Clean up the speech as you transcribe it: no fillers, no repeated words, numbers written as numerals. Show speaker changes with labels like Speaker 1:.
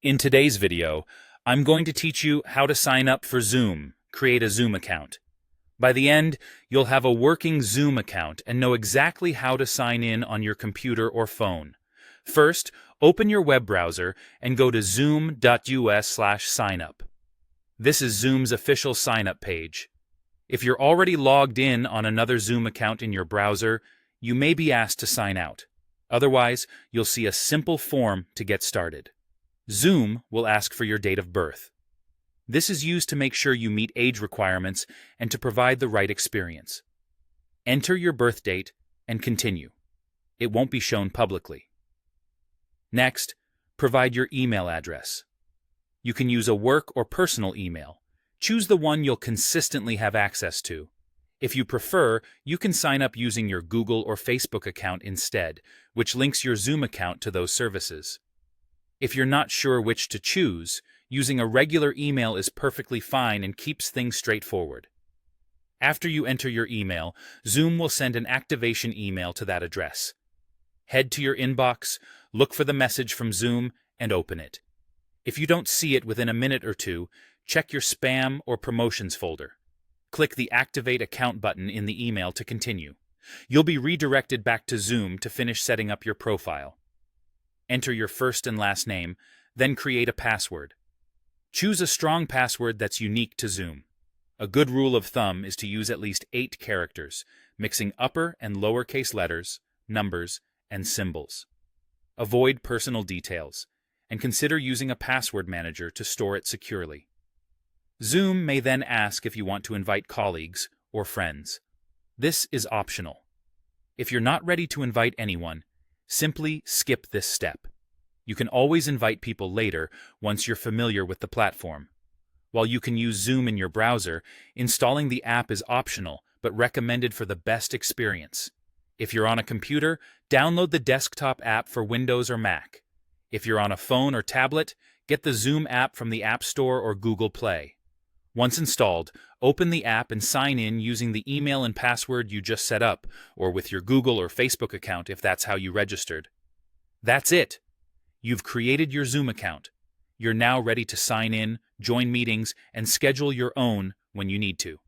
Speaker 1: In today's video, I'm going to teach you how to sign up for Zoom, create a Zoom account. By the end, you'll have a working Zoom account and know exactly how to sign in on your computer or phone. First, open your web browser and go to zoom.us/signup. This is Zoom's official sign-up page. If you're already logged in on another Zoom account in your browser, you may be asked to sign out. Otherwise, you'll see a simple form to get started. Zoom will ask for your date of birth. This is used to make sure you meet age requirements and to provide the right experience. Enter your birth date and continue. It won't be shown publicly. Next, provide your email address. You can use a work or personal email. Choose the one you'll consistently have access to. If you prefer, you can sign up using your Google or Facebook account instead, which links your Zoom account to those services. If you're not sure which to choose, using a regular email is perfectly fine and keeps things straightforward. After you enter your email, Zoom will send an activation email to that address. Head to your inbox, look for the message from Zoom, and open it. If you don't see it within a minute or two, check your spam or promotions folder. Click the Activate Account button in the email to continue. You'll be redirected back to Zoom to finish setting up your profile. Enter your first and last name, then create a password. Choose a strong password that's unique to Zoom. A good rule of thumb is to use at least 8 characters, mixing upper and lowercase letters, numbers, and symbols. Avoid personal details, and consider using a password manager to store it securely. Zoom may then ask if you want to invite colleagues or friends. This is optional. If you're not ready to invite anyone, simply skip this step. You can always invite people later once you're familiar with the platform. While you can use Zoom in your browser, installing the app is optional but recommended for the best experience. If you're on a computer, download the desktop app for Windows or Mac. If you're on a phone or tablet, get the Zoom app from the App Store or Google Play. Once installed, open the app and sign in using the email and password you just set up, or with your Google or Facebook account if that's how you registered. That's it! You've created your Zoom account. You're now ready to sign in, join meetings, and schedule your own when you need to.